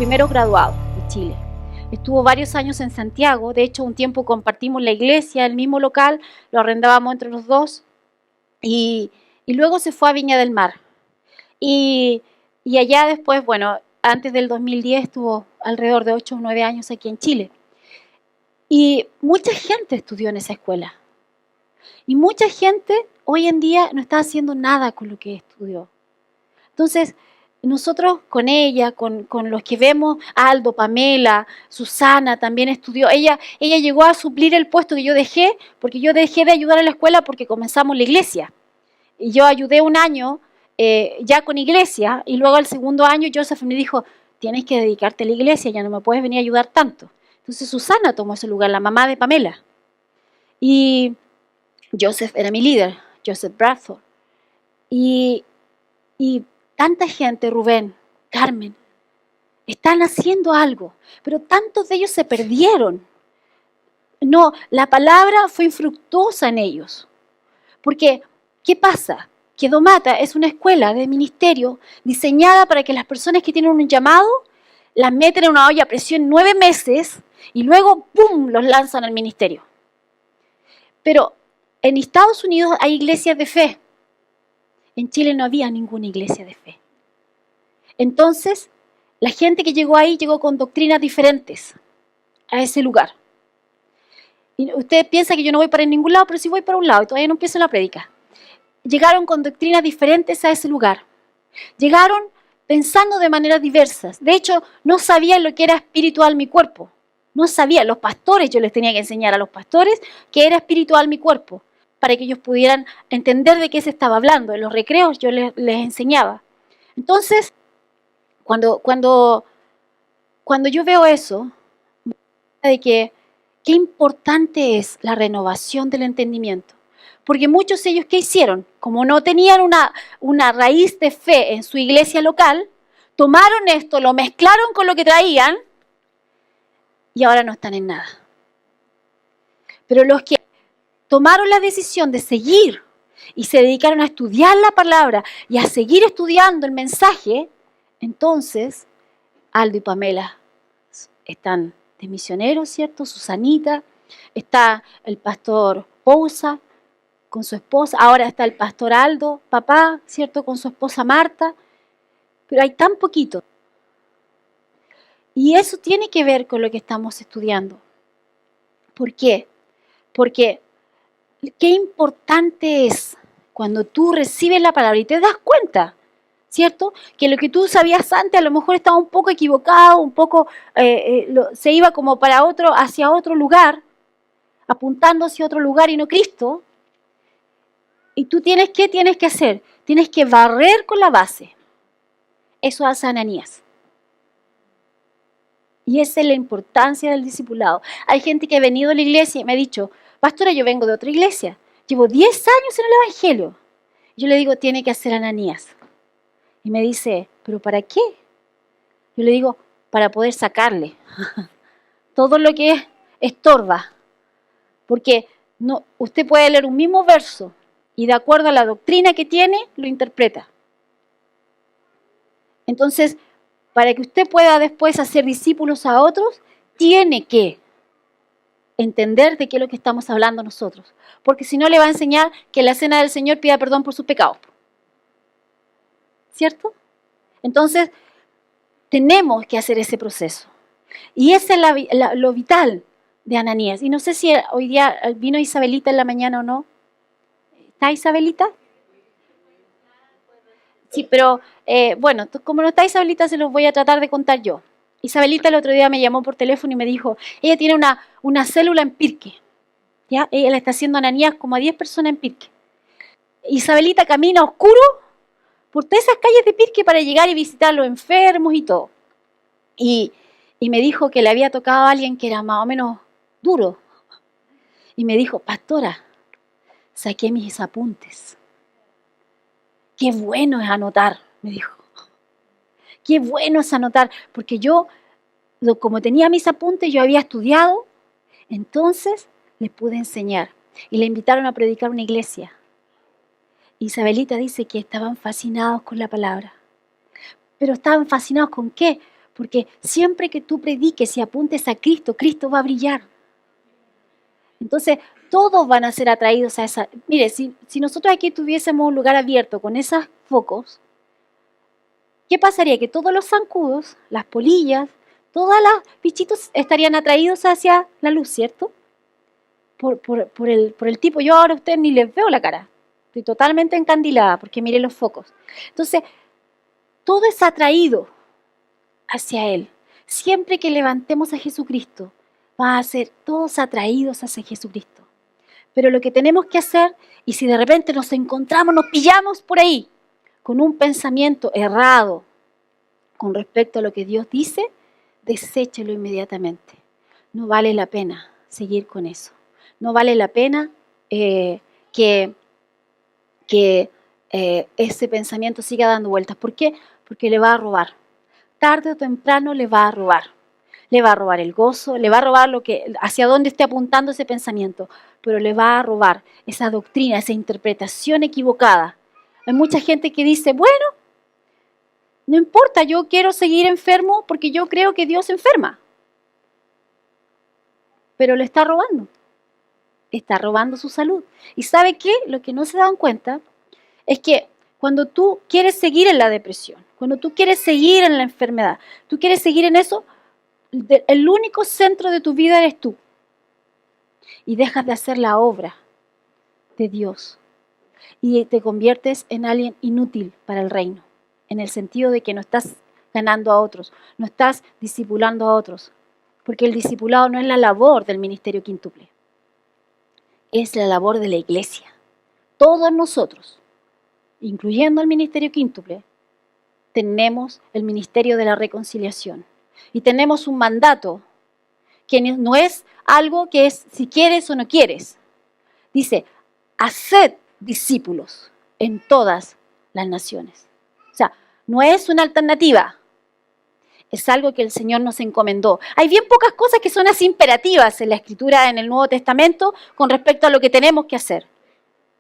primeros graduados de Chile. Estuvo varios años en Santiago, de hecho un tiempo compartimos la iglesia, el mismo local, lo arrendábamos entre los dos y luego se fue a Viña del Mar. Y allá después, bueno, antes del 2010 estuvo alrededor de 8 o 9 años aquí en Chile. Y mucha gente estudió en esa escuela. Y mucha gente hoy en día no está haciendo nada con lo que estudió. Entonces, nosotros con ella, con los que vemos, Aldo, Pamela, Susana también estudió. Ella llegó a suplir el puesto que yo dejé, porque yo dejé de ayudar a la escuela porque comenzamos la iglesia. Y yo ayudé un año ya con iglesia, y luego al segundo año Joseph me dijo, tienes que dedicarte a la iglesia, ya no me puedes venir a ayudar tanto. Entonces Susana tomó ese lugar, la mamá de Pamela. Y Joseph era mi líder, Joseph Bradford. Y tanta gente, Rubén, Carmen, están haciendo algo, pero tantos de ellos se perdieron. No, la palabra fue infructuosa en ellos. Porque, ¿qué pasa? Que Domata es una escuela de ministerio diseñada para que las personas que tienen un llamado las meten en una olla a presión 9 meses y luego, ¡pum!, los lanzan al ministerio. Pero en Estados Unidos hay iglesias de fe. En Chile no había ninguna iglesia de fe. Entonces, la gente que llegó ahí llegó con doctrinas diferentes a ese lugar. Y usted piensa que yo no voy para ningún lado, pero sí voy para un lado y todavía no empiezo la prédica. Llegaron con doctrinas diferentes a ese lugar. Llegaron pensando de maneras diversas. De hecho, no sabían lo que era espiritual mi cuerpo. No sabían. Los pastores, yo les tenía que enseñar a los pastores que era espiritual mi cuerpo, para que ellos pudieran entender de qué se estaba hablando. En los recreos yo les enseñaba. Entonces, cuando yo veo eso, de que qué importante es la renovación del entendimiento. Porque muchos de ellos, ¿qué hicieron? Como no tenían una raíz de fe en su iglesia local, tomaron esto, lo mezclaron con lo que traían y ahora no están en nada. Pero los que tomaron la decisión de seguir y se dedicaron a estudiar la palabra y a seguir estudiando el mensaje, entonces Aldo y Pamela están de misioneros, ¿cierto? Susanita, está el pastor Pousa con su esposa, ahora está el pastor Aldo, papá, ¿cierto? Con su esposa Marta, pero hay tan poquito. Y eso tiene que ver con lo que estamos estudiando. ¿Por qué? Porque qué importante es cuando tú recibes la palabra y te das cuenta, ¿cierto? Que lo que tú sabías antes a lo mejor estaba un poco equivocado, un poco se iba como para hacia otro lugar, apuntando hacia otro lugar y no Cristo. Y tú ¿qué tienes que hacer? Tienes que barrer con la base. Eso hace Ananías. Y esa es la importancia del discipulado. Hay gente que ha venido a la iglesia y me ha dicho, pastora, yo vengo de otra iglesia, llevo 10 años en el evangelio. Yo le digo, tiene que hacer Ananías. Y me dice, ¿pero para qué? Yo le digo, para poder sacarle todo lo que estorba. Porque usted puede leer un mismo verso y de acuerdo a la doctrina que tiene, lo interpreta. Entonces, para que usted pueda después hacer discípulos a otros, tiene que entender de qué es lo que estamos hablando nosotros. Porque si no, le va a enseñar que en la cena del Señor pida perdón por sus pecados. ¿Cierto? Entonces, tenemos que hacer ese proceso. Y ese es lo vital de Ananías. Y no sé si hoy día vino Isabelita en la mañana o no. ¿Está Isabelita? Sí, pero bueno, como no está Isabelita, se los voy a tratar de contar yo. Isabelita el otro día me llamó por teléfono y me dijo, ella tiene una célula en Pirque. ¿Ya? Ella la está haciendo Ananías como a 10 personas en Pirque. Isabelita camina oscuro por todas esas calles de Pirque para llegar y visitar a los enfermos y todo. Y me dijo que le había tocado a alguien que era más o menos duro. Y me dijo, pastora, saqué mis apuntes. Qué bueno es anotar, me dijo. Qué bueno es anotar, porque yo, como tenía mis apuntes, yo había estudiado, entonces les pude enseñar. Y le invitaron a predicar una iglesia. Isabelita dice que estaban fascinados con la palabra. ¿Pero estaban fascinados con qué? Porque siempre que tú prediques y apuntes a Cristo, Cristo va a brillar. Entonces, todos van a ser atraídos a esa. Mire, si nosotros aquí tuviésemos un lugar abierto con esos focos, ¿qué pasaría? Que todos los zancudos, las polillas, todos los bichitos estarían atraídos hacia la luz, ¿cierto? Por el tipo. Yo ahora a ustedes ni les veo la cara. Estoy totalmente encandilada porque miren los focos. Entonces, todo es atraído hacia Él. Siempre que levantemos a Jesucristo, van a ser todos atraídos hacia Jesucristo. Pero lo que tenemos que hacer, y si de repente nos encontramos, nos pillamos por ahí, con un pensamiento errado con respecto a lo que Dios dice, deséchelo inmediatamente. No vale la pena seguir con eso. No vale la pena que ese pensamiento siga dando vueltas. ¿Por qué? Porque le va a robar. Tarde o temprano le va a robar. Le va a robar el gozo, le va a robar hacia dónde esté apuntando ese pensamiento, pero le va a robar esa doctrina, esa interpretación equivocada. Hay mucha gente que dice, bueno, no importa, yo quiero seguir enfermo porque yo creo que Dios enferma. Pero le está robando. Está robando su salud. ¿Y sabe qué? Lo que no se dan cuenta es que cuando tú quieres seguir en la depresión, cuando tú quieres seguir en la enfermedad, tú quieres seguir en eso, el único centro de tu vida eres tú. Y dejas de hacer la obra de Dios. Y te conviertes en alguien inútil para el reino. En el sentido de que no estás ganando a otros, no estás discipulando a otros. Porque el discipulado no es la labor del ministerio quíntuple. Es la labor de la iglesia. Todos nosotros, incluyendo el ministerio quíntuple, tenemos el ministerio de la reconciliación. Y tenemos un mandato que no es algo que es si quieres o no quieres. Dice, haced discípulos en todas las naciones. O sea, no es una alternativa. Es algo que el Señor nos encomendó. Hay bien pocas cosas que son así imperativas en la Escritura, en el Nuevo Testamento, con respecto a lo que tenemos que hacer.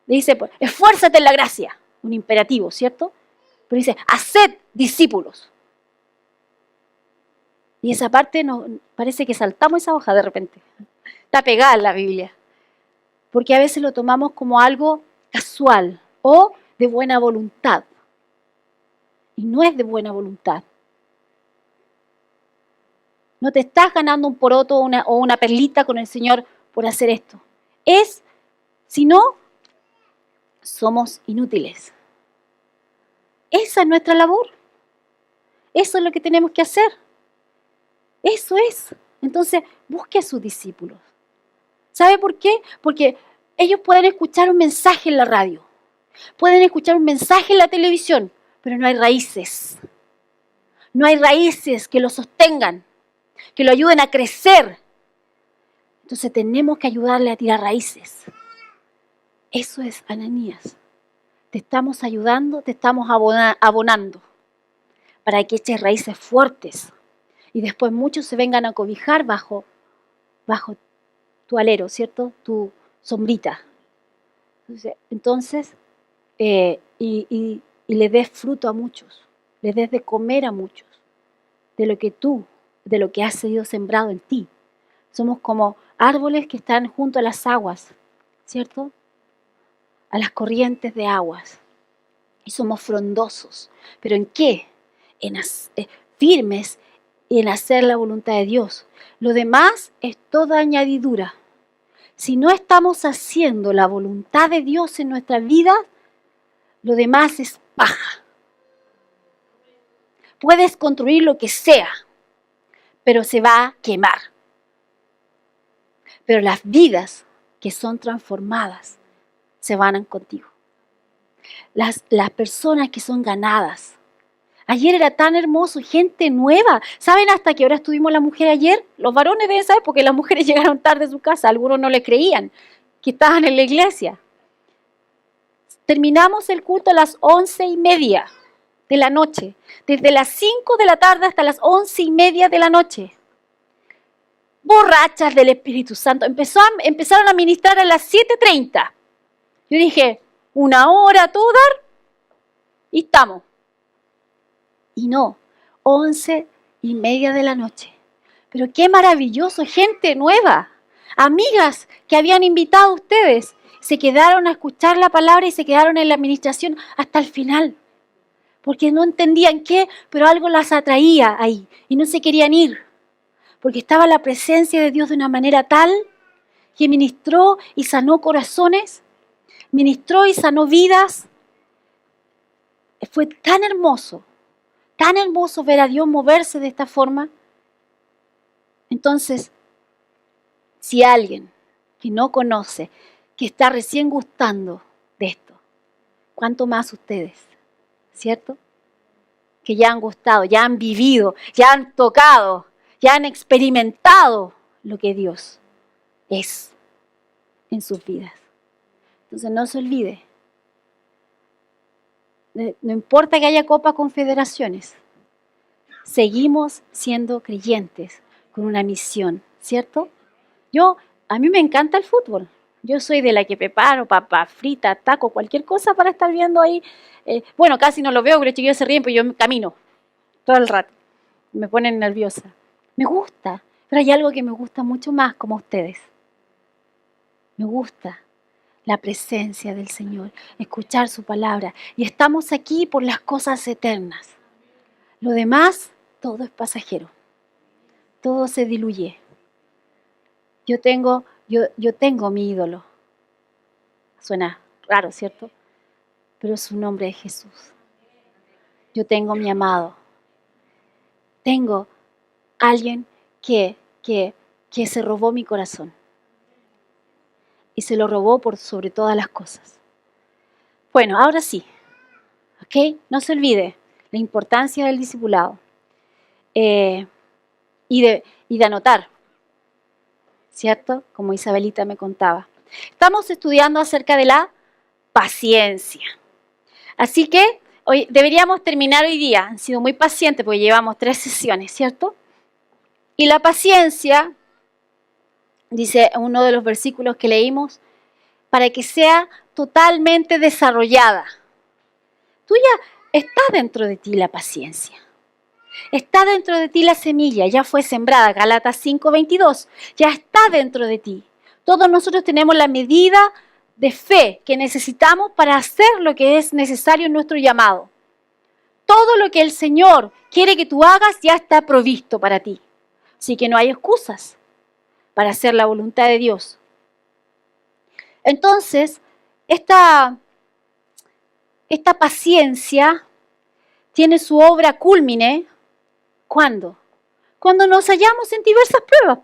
Dice, pues, esfuérzate en la gracia. Un imperativo, ¿cierto? Pero dice, haced discípulos. Y esa parte parece que saltamos esa hoja de repente. Está pegada en la Biblia. Porque a veces lo tomamos como algo casual o de buena voluntad. Y no es de buena voluntad. No te estás ganando un poroto o una perlita con el Señor por hacer esto. Si no, somos inútiles. Esa es nuestra labor. Eso es lo que tenemos que hacer. Eso es. Entonces, busque a sus discípulos. ¿Sabe por qué? Porque ellos pueden escuchar un mensaje en la radio, pueden escuchar un mensaje en la televisión, pero no hay raíces. No hay raíces que lo sostengan, que lo ayuden a crecer. Entonces tenemos que ayudarle a tirar raíces. Eso es Ananías. Te estamos ayudando, te estamos abonando para que eches raíces fuertes y después muchos se vengan a cobijar bajo tu alero, ¿cierto? Tu sombrita. Entonces, y le des fruto a muchos, le des de comer a muchos, de lo que ha sido sembrado en ti. Somos como árboles que están junto a las aguas, ¿cierto? A las corrientes de aguas. Y somos frondosos. ¿Pero en qué? Firmes en hacer la voluntad de Dios. Lo demás es toda añadidura. Si no estamos haciendo la voluntad de Dios en nuestra vida, lo demás es paja. Puedes construir lo que sea, pero se va a quemar. Pero las vidas que son transformadas se van contigo. Las personas que son ganadas. Ayer era tan hermoso, gente nueva. ¿Saben hasta qué hora estuvimos las mujeres ayer? Los varones deben saber porque las mujeres llegaron tarde a su casa. Algunos no le creían que estaban en la iglesia. Terminamos el culto a las 11:30 de la noche. Desde las 5 de la tarde hasta las 11:30 de la noche. Borrachas del Espíritu Santo. Empezaron a ministrar a las 7:30. Yo dije, 1 hora a todo dar y estamos. Y no, 11 1:30 de la noche. Pero qué maravilloso, gente nueva, amigas que habían invitado a ustedes, se quedaron a escuchar la palabra y se quedaron en la administración hasta el final. Porque no entendían qué, pero algo las atraía ahí y no se querían ir. Porque estaba la presencia de Dios de una manera tal que ministró y sanó corazones, ministró y sanó vidas. Fue tan hermoso ver a Dios moverse de esta forma. Entonces, si alguien que no conoce, que está recién gustando de esto, ¿cuánto más ustedes? ¿Cierto? Que ya han gustado, ya han vivido, ya han tocado, ya han experimentado lo que Dios es en sus vidas. Entonces no se olvide, no importa que haya Copa Confederaciones, seguimos siendo creyentes con una misión, ¿cierto? A mí me encanta el fútbol. Yo soy de la que preparo papas fritas, tacos, cualquier cosa para estar viendo ahí. Bueno, casi no lo veo, porque los chiquillos se ríen, pero yo camino todo el rato. Me ponen nerviosa. Me gusta, pero hay algo que me gusta mucho más, como ustedes. Me gusta la presencia del Señor, escuchar su palabra. Y estamos aquí por las cosas eternas. Lo demás, todo es pasajero. Todo se diluye. Yo tengo mi ídolo. Suena raro, ¿cierto? Pero su nombre es Jesús. Yo tengo mi amado. Tengo alguien que se robó mi corazón. Y se lo robó por sobre todas las cosas. Bueno, ahora sí. ¿Ok? No se olvide la importancia del discipulado. Y de anotar. ¿Cierto? Como Isabelita me contaba. Estamos estudiando acerca de la paciencia. Así que hoy deberíamos terminar hoy día. Han sido muy pacientes porque llevamos 3 sesiones, ¿cierto? Y la paciencia, dice uno de los versículos que leímos, para que sea totalmente desarrollada. Tú ya está dentro de ti la paciencia. Está dentro de ti la semilla, ya fue sembrada, Gálatas 5:22, ya está dentro de ti. Todos nosotros tenemos la medida de fe que necesitamos para hacer lo que es necesario en nuestro llamado. Todo lo que el Señor quiere que tú hagas ya está provisto para ti. Así que no hay excusas para hacer la voluntad de Dios. Entonces, esta paciencia tiene su obra cúlmine. ¿Cuándo? Cuando nos hallamos en diversas pruebas.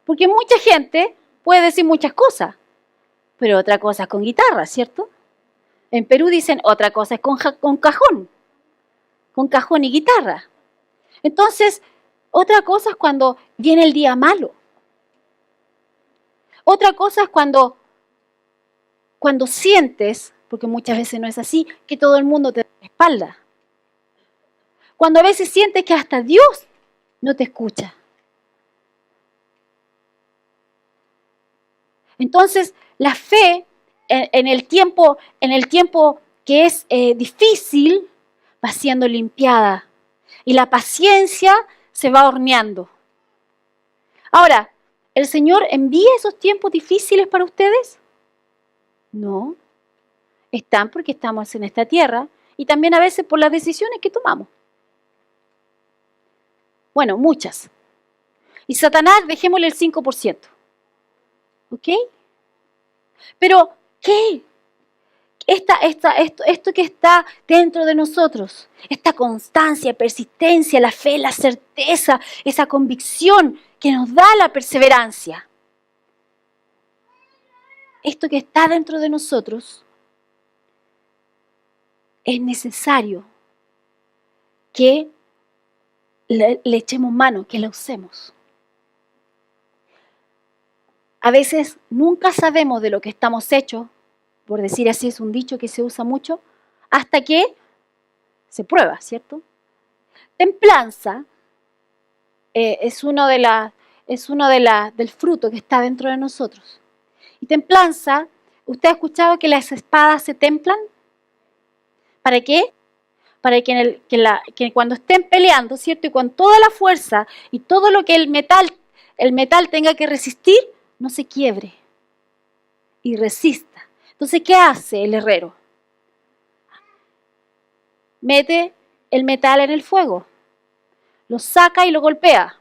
Porque mucha gente puede decir muchas cosas, pero otra cosa es con guitarra, ¿cierto? En Perú dicen otra cosa es con cajón y guitarra. Entonces, otra cosa es cuando viene el día malo. Otra cosa es cuando sientes, porque muchas veces no es así, que todo el mundo te da la espalda. Cuando a veces sientes que hasta Dios no te escucha. Entonces, la fe en el tiempo que es difícil va siendo limpiada y la paciencia se va horneando. Ahora, ¿el Señor envía esos tiempos difíciles para ustedes? No. Están porque estamos en esta tierra y también a veces por las decisiones que tomamos. Bueno, muchas. Y Satanás, dejémosle el 5%. ¿Ok? Pero, ¿qué? Esto que está dentro de nosotros, esta constancia, persistencia, la fe, la certeza, esa convicción que nos da la perseverancia. Esto que está dentro de nosotros es necesario que le echemos mano, que la usemos. A veces nunca sabemos de lo que estamos hechos, por decir así, es un dicho que se usa mucho, hasta que se prueba, ¿cierto? Templanza es uno del fruto que está dentro de nosotros. Y templanza, ¿usted ha escuchado que las espadas se templan? ¿Para qué? para que cuando estén peleando, ¿cierto? Y con toda la fuerza y todo lo que el metal tenga que resistir, no se quiebre y resista. Entonces, ¿qué hace el herrero? Mete el metal en el fuego, lo saca y lo golpea,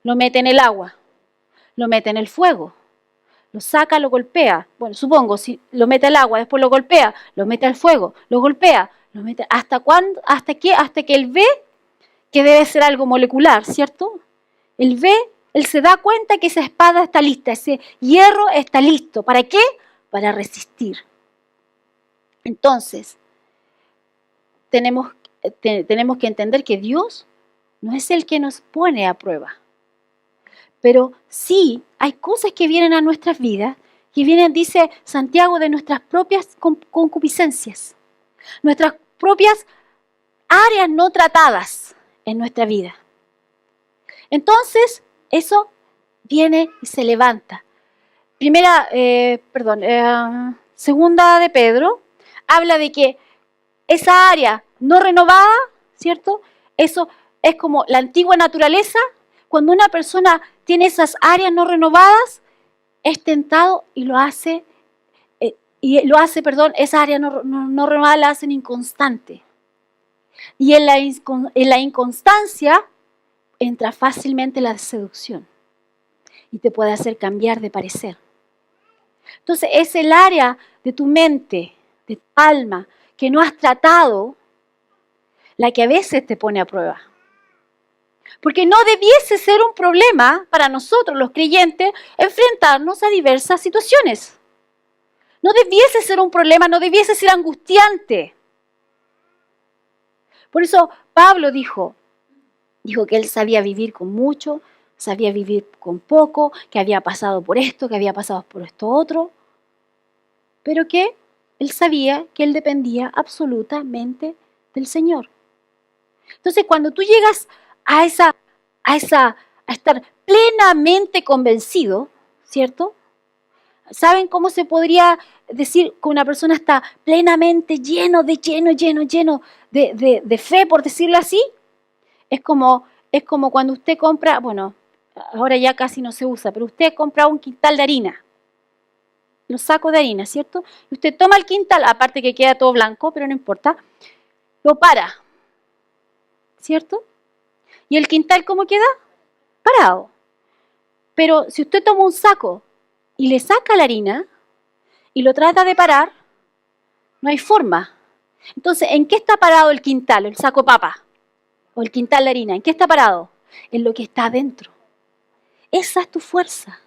lo mete en el agua, lo mete en el fuego, lo saca, lo golpea. Bueno, supongo, si lo mete al agua, después lo golpea, lo mete al fuego, lo golpea, lo mete. ¿Hasta cuándo? ¿Hasta qué? Hasta que él ve que debe ser algo molecular, ¿cierto? Él se da cuenta que esa espada está lista, ese hierro está listo. ¿Para qué? Para resistir. Entonces, tenemos que entender que Dios no es el que nos pone a prueba. Pero sí hay cosas que vienen a nuestras vidas, que vienen, dice Santiago, de nuestras propias concupiscencias, nuestras propias áreas no tratadas en nuestra vida. Entonces, eso viene y se levanta. Segunda de Pedro, habla de que esa área no renovada, ¿cierto? Eso es como la antigua naturaleza. Cuando una persona tiene esas áreas no renovadas, es tentado y esa área no renovada la hacen inconstante. Y en la inconstancia entra fácilmente la seducción y te puede hacer cambiar de parecer. Entonces es el área de tu mente, de tu alma, que no has tratado, la que a veces te pone a prueba. Porque no debiese ser un problema para nosotros los creyentes enfrentarnos a diversas situaciones. No debiese ser un problema, no debiese ser angustiante. Por eso Pablo dijo que él sabía vivir con mucho, sabía vivir con poco, que había pasado por esto, que había pasado por esto otro, pero que él sabía que él dependía absolutamente del Señor. Entonces, cuando tú llegas a estar plenamente convencido, ¿cierto? ¿Saben cómo se podría decir que una persona está plenamente lleno de fe, por decirlo así? Es como cuando usted compra, bueno, ahora ya casi no se usa, pero usted compra un quintal de harina, los sacos de harina, ¿cierto? Y usted toma el quintal, aparte que queda todo blanco, pero no importa, lo para, ¿cierto? ¿Y el quintal cómo queda? Parado. Pero si usted toma un saco y le saca la harina y lo trata de parar, no hay forma. Entonces, ¿en qué está parado el quintal, el saco papa? O el quintal de harina, ¿en qué está parado? En lo que está adentro. Esa es tu fuerza,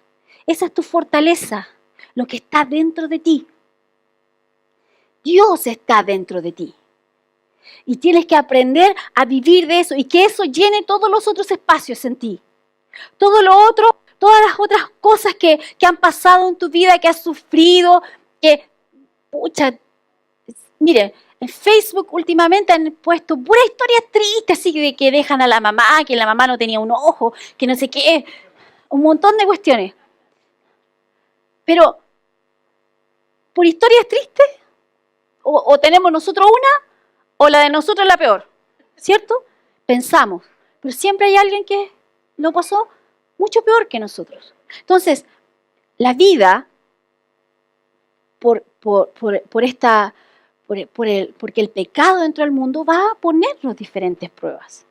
esa es tu fortaleza, lo que está dentro de ti. Dios está dentro de ti. Y tienes que aprender a vivir de eso y que eso llene todos los otros espacios en ti. Todo lo otro, todas las otras cosas que han pasado en tu vida, que has sufrido, mire, en Facebook últimamente han puesto puras historias tristes, así de que dejan a la mamá, que la mamá no tenía un ojo, que no sé qué, un montón de cuestiones. Pero, ¿por historias tristes? O tenemos nosotros una, o la de nosotros es la peor, ¿cierto? Pensamos, pero siempre hay alguien que lo pasó mucho peor que nosotros. Entonces, la vida, porque el pecado dentro del mundo va a ponernos diferentes pruebas.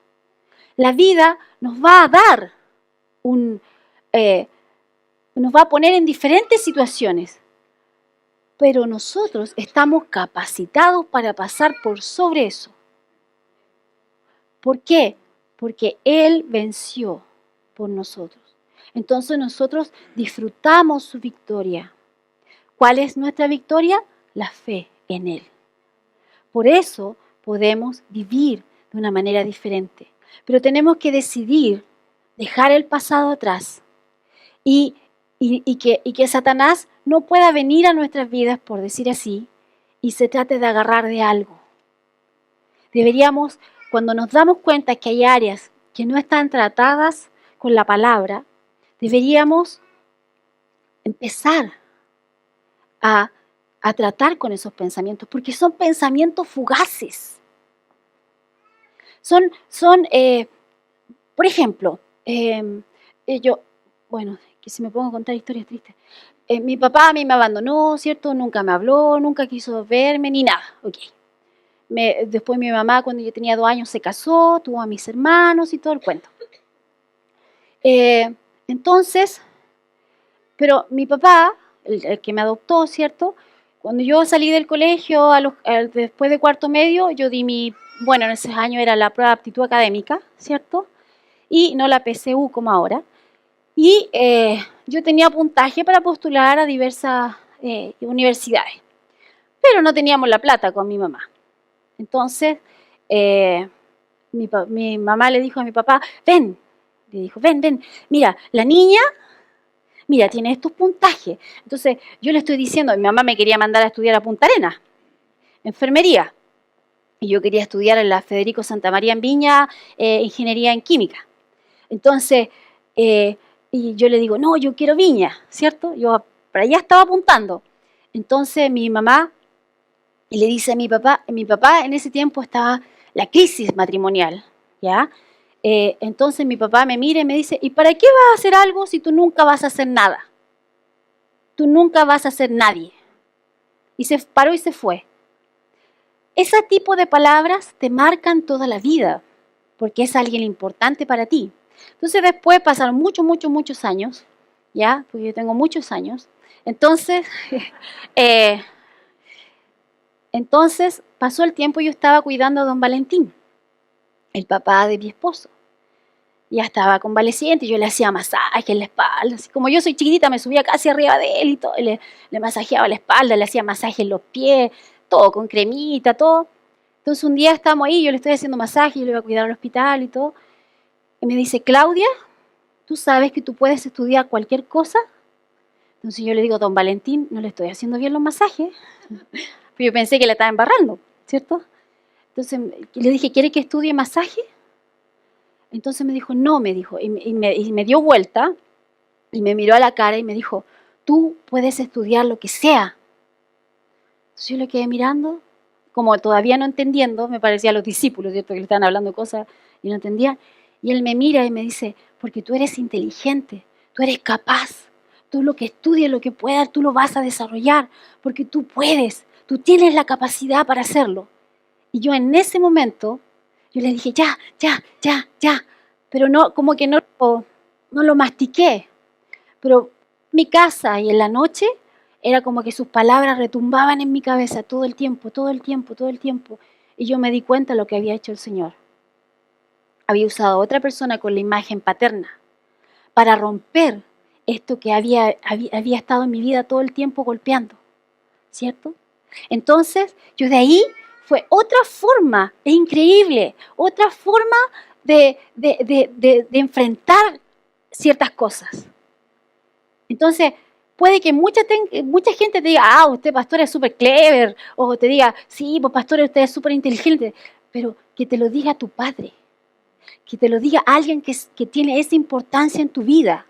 La vida nos va a dar nos va a poner en diferentes situaciones, pero nosotros estamos capacitados para pasar por sobre eso. ¿Por qué? Porque Él venció por nosotros. Entonces nosotros disfrutamos su victoria. ¿Cuál es nuestra victoria? La fe en Él. Por eso podemos vivir de una manera diferente. Pero tenemos que decidir dejar el pasado atrás y que Satanás no pueda venir a nuestras vidas, por decir así, y se trate de agarrar de algo. Deberíamos, cuando nos damos cuenta que hay áreas que no están tratadas con la palabra, deberíamos empezar a tratar con esos pensamientos, porque son pensamientos fugaces. Por ejemplo, bueno, que si me pongo a contar historias tristes. Mi papá a mí me abandonó, ¿cierto? Nunca me habló, nunca quiso verme, ni nada. Ok. Después mi mamá, cuando yo tenía 2 años, se casó, tuvo a mis hermanos y todo el cuento. Entonces, pero mi papá, el que me adoptó, ¿cierto? Cuando yo salí del colegio, después de cuarto medio, yo di bueno, en ese año era la prueba de aptitud académica, ¿cierto? Y no la PSU como ahora. Y yo tenía puntaje para postular a diversas universidades, pero no teníamos la plata con mi mamá. Entonces, mi mamá le dijo a mi papá, ven, mira, la niña, mira, tiene estos puntajes. Entonces, yo le estoy diciendo, mi mamá me quería mandar a estudiar a Punta Arenas, enfermería, y yo quería estudiar en la Federico Santa María en Viña, ingeniería en química. Entonces, y yo le digo, no, yo quiero Viña, ¿cierto? Yo para allá estaba apuntando. Entonces mi mamá le dice a mi papá en ese tiempo estaba la crisis matrimonial, ¿ya? Entonces mi papá me mira y me dice, ¿y para qué vas a hacer algo si tú nunca vas a hacer nada? Tú nunca vas a ser nadie. Y se paró y se fue. Ese tipo de palabras te marcan toda la vida, porque es alguien importante para ti. Entonces después pasaron muchos años, ¿ya? Porque yo tengo muchos años. Entonces, pasó el tiempo y yo estaba cuidando a don Valentín, el papá de mi esposo. Ya estaba convaleciente, yo le hacía masaje en la espalda. Así como yo soy chiquitita, me subía casi arriba de él y todo. Le masajeaba la espalda, le hacía masaje en los pies, todo con cremita, todo. Entonces un día estábamos ahí, yo le estoy haciendo masaje, yo le iba a cuidar al hospital y todo. Y me dice, Claudia, ¿tú sabes que tú puedes estudiar cualquier cosa? Entonces yo le digo, don Valentín, no le estoy haciendo bien los masajes. Yo pensé que le estaba embarrando, ¿cierto? Entonces le dije, ¿quiere que estudie masaje? Entonces me dijo, no, me dijo, y me dio vuelta y me miró a la cara y me dijo, tú puedes estudiar lo que sea. Entonces yo le quedé mirando, como todavía no entendiendo, me parecía a los discípulos, ¿cierto? Que le estaban hablando cosas y no entendía. Y él me mira y me dice, porque tú eres inteligente, tú eres capaz, tú lo que estudies, lo que puedas, tú lo vas a desarrollar, porque tú puedes, tú tienes la capacidad para hacerlo. Y yo en ese momento, yo le dije, ya, pero no, como que no lo mastiqué. Pero mi casa y en la noche era como que sus palabras retumbaban en mi cabeza todo el tiempo. Y yo me di cuenta de lo que había hecho el Señor. Había usado a otra persona con la imagen paterna para romper esto que había estado en mi vida todo el tiempo golpeando, ¿cierto? Entonces, yo de ahí fue otra forma, es increíble, otra forma de enfrentar ciertas cosas. Entonces, puede que mucha gente te diga, usted pastor es súper clever, o te diga, sí, pues pastor usted es súper inteligente, pero que te lo diga tu padre, que te lo diga alguien que tiene esa importancia en tu vida.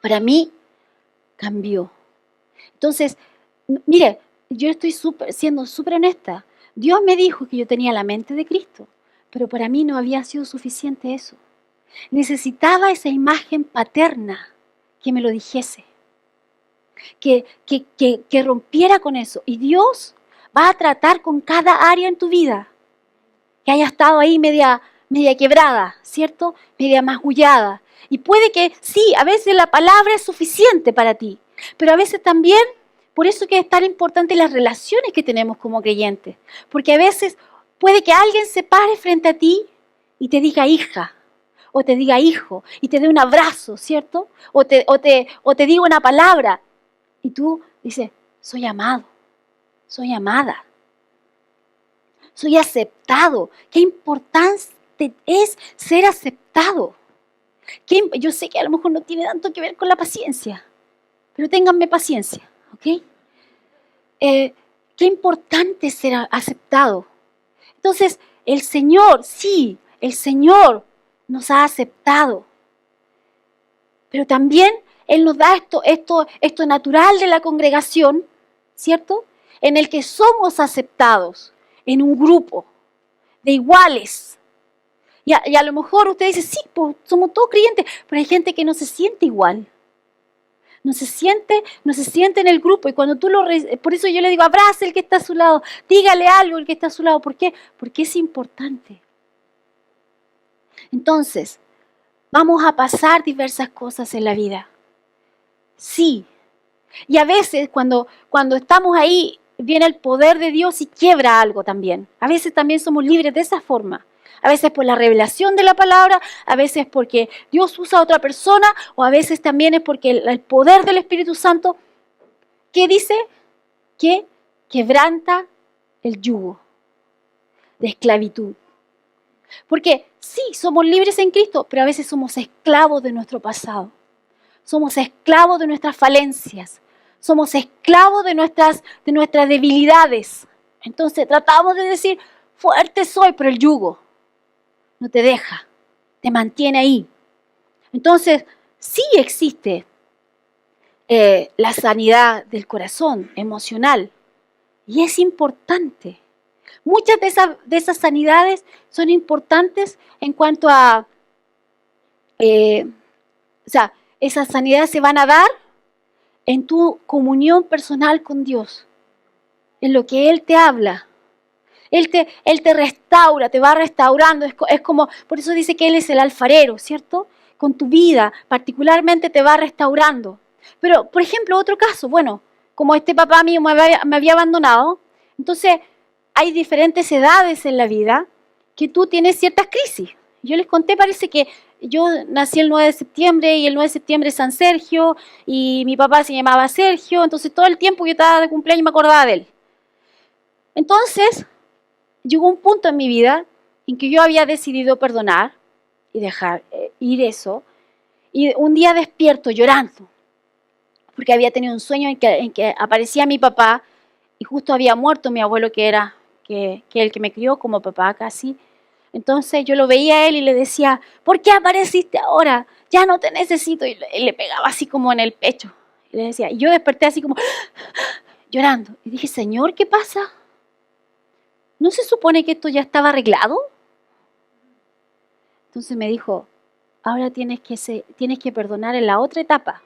Para mí, cambió. Entonces, mire, yo estoy siendo súper honesta. Dios me dijo que yo tenía la mente de Cristo, pero para mí no había sido suficiente eso. Necesitaba esa imagen paterna que me lo dijese, que rompiera con eso. Y Dios va a tratar con cada área en tu vida que haya estado ahí media quebrada, ¿cierto? Media masgullada. Y puede que sí, a veces la palabra es suficiente para ti, pero a veces también, por eso que es tan importante las relaciones que tenemos como creyentes, porque a veces puede que alguien se pare frente a ti y te diga hija, o te diga hijo, y te dé un abrazo, ¿cierto? O te diga una palabra, y tú dices, soy amado, soy amada, soy aceptado. Qué importante es ser aceptado. Yo sé que a lo mejor no tiene tanto que ver con la paciencia, pero ténganme paciencia, ¿ok? Qué importante es ser aceptado. Entonces, el Señor nos ha aceptado, pero también Él nos da esto natural de la congregación, ¿cierto? En el que somos aceptados en un grupo de iguales, Y a lo mejor usted dice, sí, pues somos todos creyentes, pero hay gente que no se siente igual. No se siente en el grupo. Y cuando por eso yo le digo, abrace el que está a su lado, dígale algo el que está a su lado. ¿Por qué? Porque es importante. Entonces, vamos a pasar diversas cosas en la vida. Sí. Y a veces cuando estamos ahí, viene el poder de Dios y quiebra algo también. A veces también somos libres de esa forma. A veces por la revelación de la palabra, a veces porque Dios usa a otra persona, o a veces también es porque el poder del Espíritu Santo, ¿qué dice? Que quebranta el yugo de esclavitud. Porque sí, somos libres en Cristo, pero a veces somos esclavos de nuestro pasado. Somos esclavos de nuestras falencias. Somos esclavos de nuestras debilidades. Entonces tratamos de decir, fuerte soy, pero el yugo no te deja, te mantiene ahí. Entonces, sí existe la sanidad del corazón emocional y es importante. Muchas de esas sanidades son importantes en cuanto a, esas sanidades se van a dar en tu comunión personal con Dios, en lo que Él te habla. Él te restaura, te va restaurando. Es como, por eso dice que Él es el alfarero, ¿cierto? Con tu vida, particularmente te va restaurando. Pero, por ejemplo, otro caso, bueno, como este papá mío me había abandonado, entonces hay diferentes edades en la vida que tú tienes ciertas crisis. Yo les conté, parece que yo nací el 9 de septiembre y el 9 de septiembre es San Sergio y mi papá se llamaba Sergio, entonces todo el tiempo que yo estaba de cumpleaños me acordaba de él. Entonces, llegó un punto en mi vida en que yo había decidido perdonar y dejar ir eso. Y un día despierto llorando, porque había tenido un sueño en que aparecía mi papá y justo había muerto mi abuelo, que el que me crió como papá casi. Entonces yo lo veía a él y le decía, ¿por qué apareciste ahora? Ya no te necesito. Y le pegaba así como en el pecho. Y le decía, y yo desperté así como llorando. Y dije, Señor, ¿qué pasa? ¿No se supone que esto ya estaba arreglado? Entonces me dijo, ahora tienes que perdonar en la otra etapa,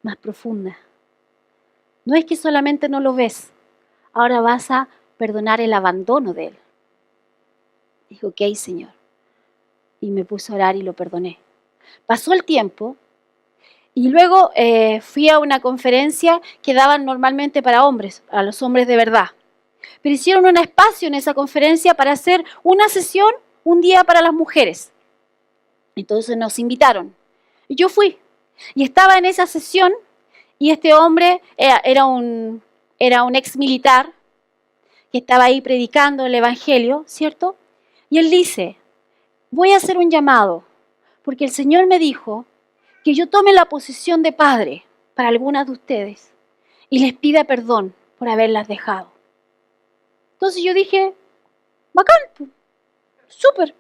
más profunda. No es que solamente no lo ves, ahora vas a perdonar el abandono de él. Dijo, ok, Señor. Y me puse a orar y lo perdoné. Pasó el tiempo y luego fui a una conferencia que daban normalmente para hombres, a los hombres de verdad. Pero hicieron un espacio en esa conferencia para hacer una sesión un día para las mujeres. Entonces nos invitaron. Y yo fui. Y estaba en esa sesión y este hombre era un ex militar que estaba ahí predicando el evangelio, ¿cierto? Y él dice, voy a hacer un llamado, porque el Señor me dijo que yo tome la posición de padre para algunas de ustedes y les pida perdón por haberlas dejado. Entonces yo dije, bacán, súper,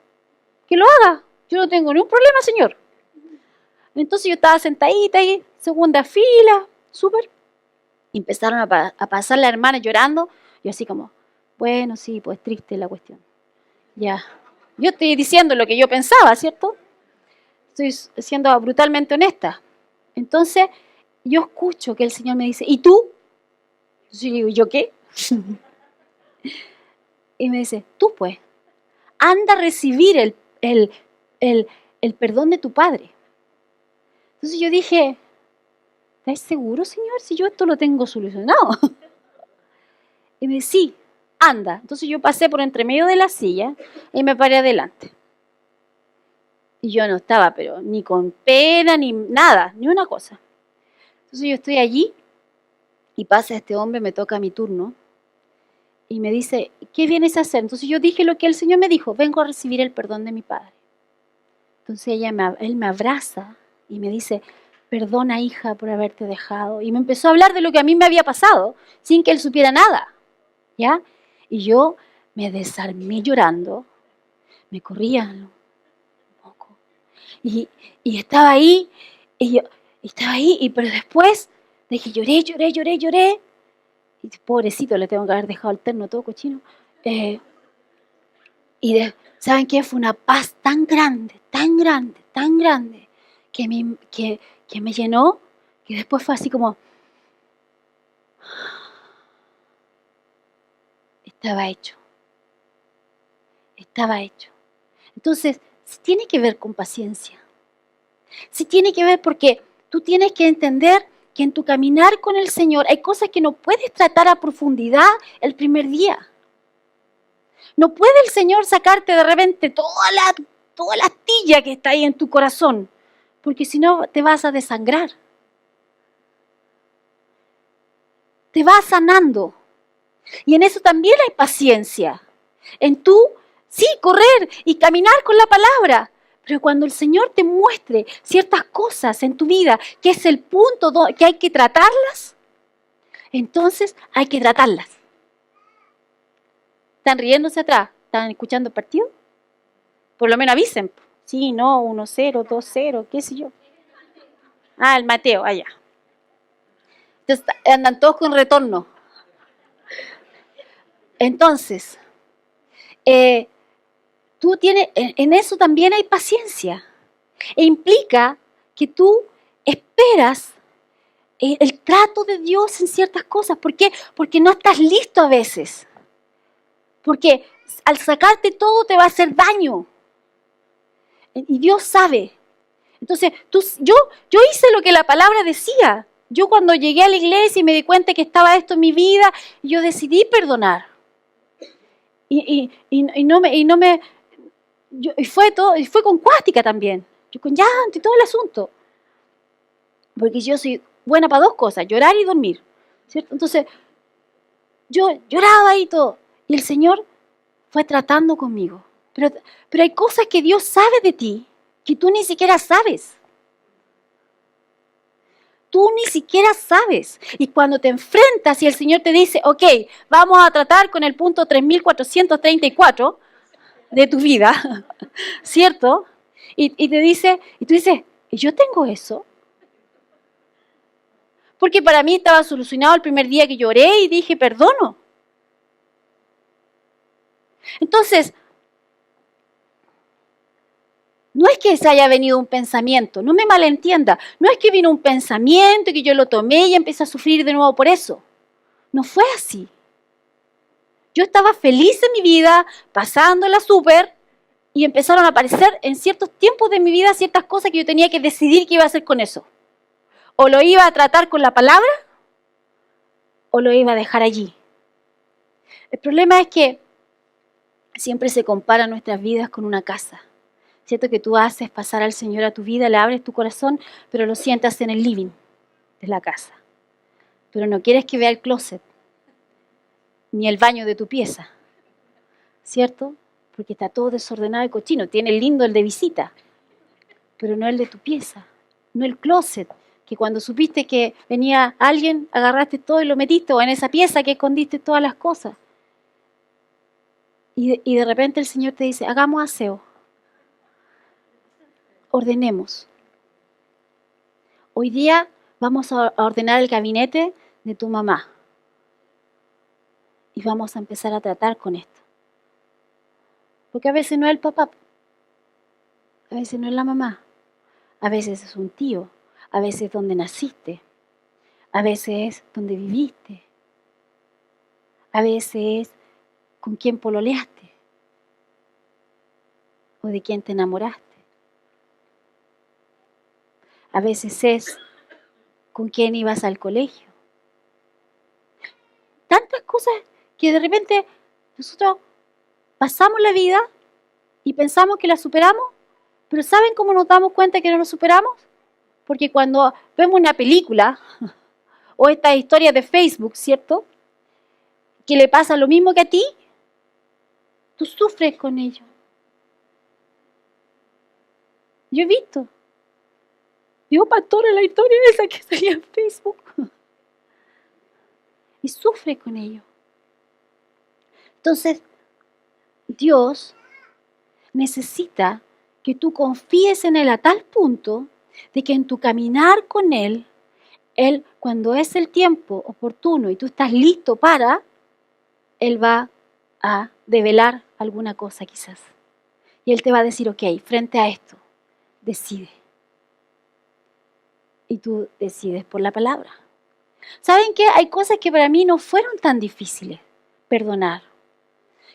que lo haga. Yo no tengo ningún problema, Señor. Entonces yo estaba sentadita ahí, segunda fila, súper. Y empezaron a pasar las hermanas llorando. Yo así como, bueno, sí, pues triste la cuestión. Ya. Yo estoy diciendo lo que yo pensaba, ¿cierto? Estoy siendo brutalmente honesta. Entonces yo escucho que el Señor me dice, ¿y tú? Entonces yo digo, ¿yo qué? Y me dice, tú pues, anda a recibir el perdón de tu padre. Entonces yo dije, ¿estás seguro, Señor? Si yo esto lo tengo solucionado. Y me dice, sí, anda. Entonces yo pasé por entre medio de la silla y me paré adelante. Y yo no estaba, pero ni con pena, ni nada, ni una cosa. Entonces yo estoy allí y pasa este hombre, me toca mi turno y me dice, ¿qué vienes a hacer? Entonces yo dije lo que el Señor me dijo, vengo a recibir el perdón de mi padre. Entonces él me abraza y me dice, perdona hija por haberte dejado. Y me empezó a hablar de lo que a mí me había pasado, sin que él supiera nada, ¿ya? Y yo me desarmé llorando, me corría un poco. Y estaba ahí, pero después de que lloré, y pobrecito, le tengo que haber dejado el terno todo cochino, ¿Saben qué? Fue una paz tan grande, tan grande, tan grande, que me llenó, que después fue así como, estaba hecho, estaba hecho. Entonces, sí tiene que ver con paciencia. Sí tiene que ver porque tú tienes que entender que en tu caminar con el Señor hay cosas que no puedes tratar a profundidad el primer día. No puede el Señor sacarte de repente toda la astilla que está ahí en tu corazón, porque si no te vas a desangrar. Te vas sanando. Y en eso también hay paciencia. En tú, sí, correr y caminar con la palabra. Pero cuando el Señor te muestre ciertas cosas en tu vida, que es el punto que hay que tratarlas, entonces hay que tratarlas. ¿Están riéndose atrás? ¿Están escuchando el partido? Por lo menos avisen. Sí, no, 1-0, 2-0, qué sé yo. Ah, el Mateo, allá. Entonces andan todos con retorno. Entonces, tú tienes, en eso también hay paciencia. E implica que tú esperas el trato de Dios en ciertas cosas. ¿Por qué? Porque no estás listo a veces. Porque al sacarte todo te va a hacer daño. Y Dios sabe. Entonces, yo hice lo que la palabra decía. Yo cuando llegué a la iglesia y me di cuenta que estaba esto en mi vida, yo decidí perdonar. Y fue con cuástica también. Yo con llanto y todo el asunto. Porque yo soy buena para dos cosas, llorar y dormir. ¿Cierto? Entonces, yo lloraba y todo. Y el Señor fue tratando conmigo. Pero hay cosas que Dios sabe de ti que tú ni siquiera sabes. Tú ni siquiera sabes. Y cuando te enfrentas y el Señor te dice, ok, vamos a tratar con el punto 3434 de tu vida, ¿cierto? Y te dice, y tú dices, ¿yo tengo eso? Porque para mí estaba solucionado el primer día que lloré y dije, perdono. Entonces, no es que se haya venido un pensamiento, no me malentienda, no es que vino un pensamiento y que yo lo tomé y empecé a sufrir de nuevo por eso. No fue así. Yo estaba feliz en mi vida, pasándola súper, y empezaron a aparecer en ciertos tiempos de mi vida ciertas cosas que yo tenía que decidir qué iba a hacer con eso. O lo iba a tratar con la palabra, o lo iba a dejar allí. El problema es que siempre se comparan nuestras vidas con una casa. ¿Cierto? Que tú haces pasar al Señor a tu vida, le abres tu corazón, pero lo sientas en el living de la casa. Pero no quieres que vea el closet, ni el baño de tu pieza, ¿cierto? Porque está todo desordenado y cochino. Tiene lindo el de visita, pero no el de tu pieza, no el closet, que cuando supiste que venía alguien, agarraste todo y lo metiste, o en esa pieza que escondiste todas las cosas. Y de repente el Señor te dice, hagamos aseo. Ordenemos. Hoy día vamos a ordenar el gabinete de tu mamá. Y vamos a empezar a tratar con esto. Porque a veces no es el papá, a veces no es la mamá, a veces es un tío, a veces es donde naciste, a veces es donde viviste, a veces es con quién pololeaste o de quién te enamoraste. A veces es con quién ibas al colegio. Tantas cosas que de repente nosotros pasamos la vida y pensamos que la superamos, pero ¿saben cómo nos damos cuenta que no lo superamos? Porque cuando vemos una película o estas historias de Facebook, ¿cierto? Que le pasa lo mismo que a ti, tú sufres con ello. Yo he visto. Digo, pastora, la historia esa que salía en Facebook. Y sufre con ello. Entonces, Dios necesita que tú confíes en Él a tal punto de que en tu caminar con Él, cuando es el tiempo oportuno y tú estás listo para, Él va a develar alguna cosa quizás. Y Él te va a decir, ok, frente a esto, decide. Y tú decides por la palabra. ¿Saben qué? Hay cosas que para mí no fueron tan difíciles perdonar,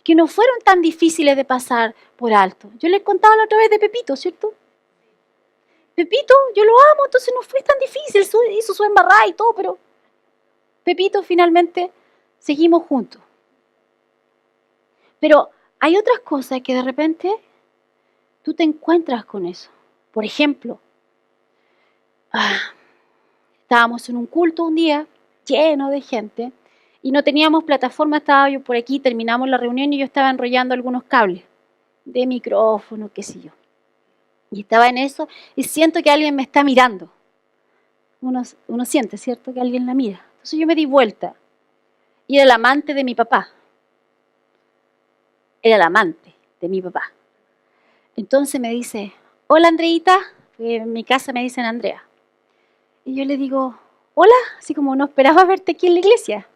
que no fueron tan difíciles de pasar por alto. Yo les contaba la otra vez de Pepito, ¿cierto? Pepito, yo lo amo, entonces no fue tan difícil, hizo su embarrada y todo, pero Pepito finalmente seguimos juntos. Pero hay otras cosas que de repente tú te encuentras con eso. Por ejemplo, estábamos en un culto un día lleno de gente y no teníamos plataforma, estaba yo por aquí, terminamos la reunión y yo estaba enrollando algunos cables de micrófono, qué sé yo. Y estaba en eso y siento que alguien me está mirando. Uno siente, ¿cierto? Que alguien la mira. Entonces yo me di vuelta y era el amante de mi papá. Era el amante de mi papá. Entonces me dice, hola Andreita, en mi casa me dicen Andrea. Y yo le digo, hola, así como no esperaba verte aquí en la iglesia.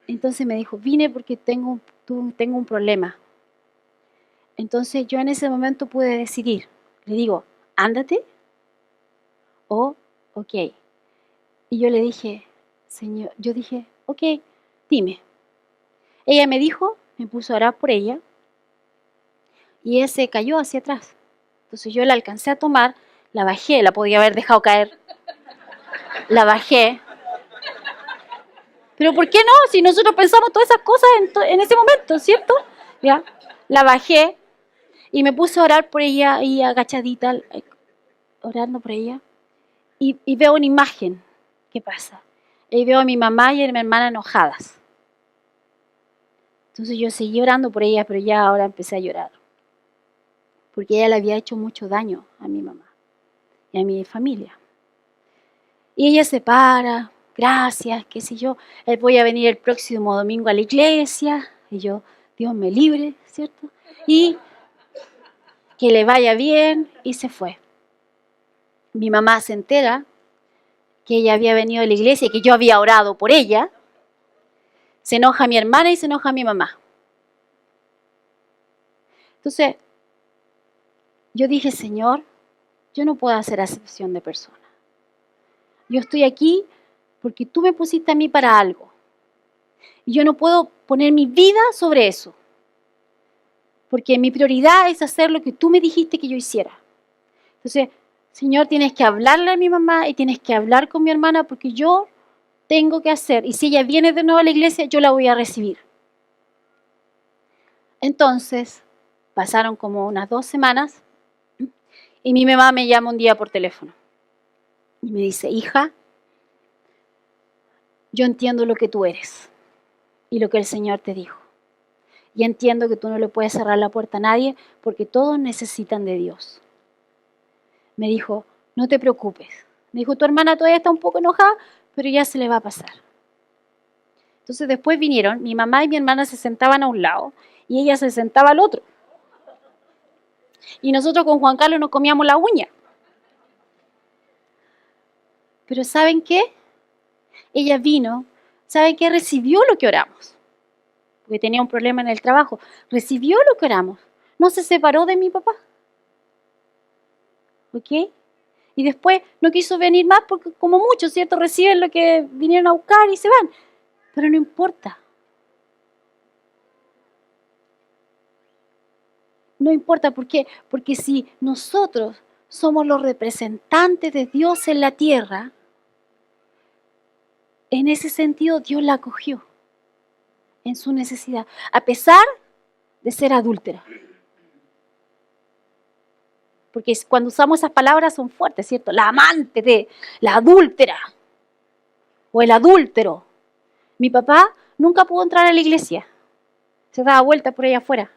Entonces me dijo, vine porque tengo un problema. Entonces yo en ese momento pude decidir. Le digo, ándate o ok. Y yo le dije, Señor, yo dije, ok, dime. Ella me dijo, me puso a orar por ella y ella se cayó hacia atrás. Entonces yo la alcancé a tomar, la bajé, la podía haber dejado caer. La bajé. Pero ¿por qué no? Si nosotros pensamos todas esas cosas en ese momento, ¿cierto? ¿Ya? La bajé y me puse a orar por ella ahí agachadita, orando por ella. Y veo una imagen. ¿Qué pasa? Y veo a mi mamá y a mi hermana enojadas. Entonces yo seguí orando por ella, pero ya ahora empecé a llorar. Porque ella le había hecho mucho daño a mi mamá y a mi familia. Y ella se para, gracias, qué sé yo, voy a venir el próximo domingo a la iglesia. Y yo, Dios me libre, ¿cierto? Y que le vaya bien, y se fue. Mi mamá se entera que ella había venido a la iglesia y que yo había orado por ella. Se enoja mi hermana y se enoja mi mamá. Entonces, yo dije, Señor, yo no puedo hacer acepción de personas. Yo estoy aquí porque tú me pusiste a mí para algo. Y yo no puedo poner mi vida sobre eso. Porque mi prioridad es hacer lo que tú me dijiste que yo hiciera. Entonces, Señor, tienes que hablarle a mi mamá y tienes que hablar con mi hermana porque yo tengo que hacer. Y si ella viene de nuevo a la iglesia, yo la voy a recibir. Entonces, pasaron como unas 2 semanas y mi mamá me llama un día por teléfono. Y me dice, hija, yo entiendo lo que tú eres y lo que el Señor te dijo. Y entiendo que tú no le puedes cerrar la puerta a nadie porque todos necesitan de Dios. Me dijo, no te preocupes. Me dijo, tu hermana todavía está un poco enojada, pero ya se le va a pasar. Entonces después vinieron, mi mamá y mi hermana se sentaban a un lado y ella se sentaba al otro. Y nosotros con Juan Carlos nos comíamos la uña. Pero ¿saben qué? Ella vino, ¿saben qué? Recibió lo que oramos. Porque tenía un problema en el trabajo. Recibió lo que oramos. No se separó de mi papá. ¿Ok? Y después no quiso venir más porque como muchos, ¿cierto? Reciben lo que vinieron a buscar y se van. Pero no importa. No importa, ¿por qué? Porque si nosotros somos los representantes de Dios en la tierra, en ese sentido Dios la acogió en su necesidad, a pesar de ser adúltera. Porque cuando usamos esas palabras son fuertes, ¿cierto? La amante de la adúltera o el adúltero. Mi papá nunca pudo entrar a la iglesia. Se daba vuelta por allá afuera.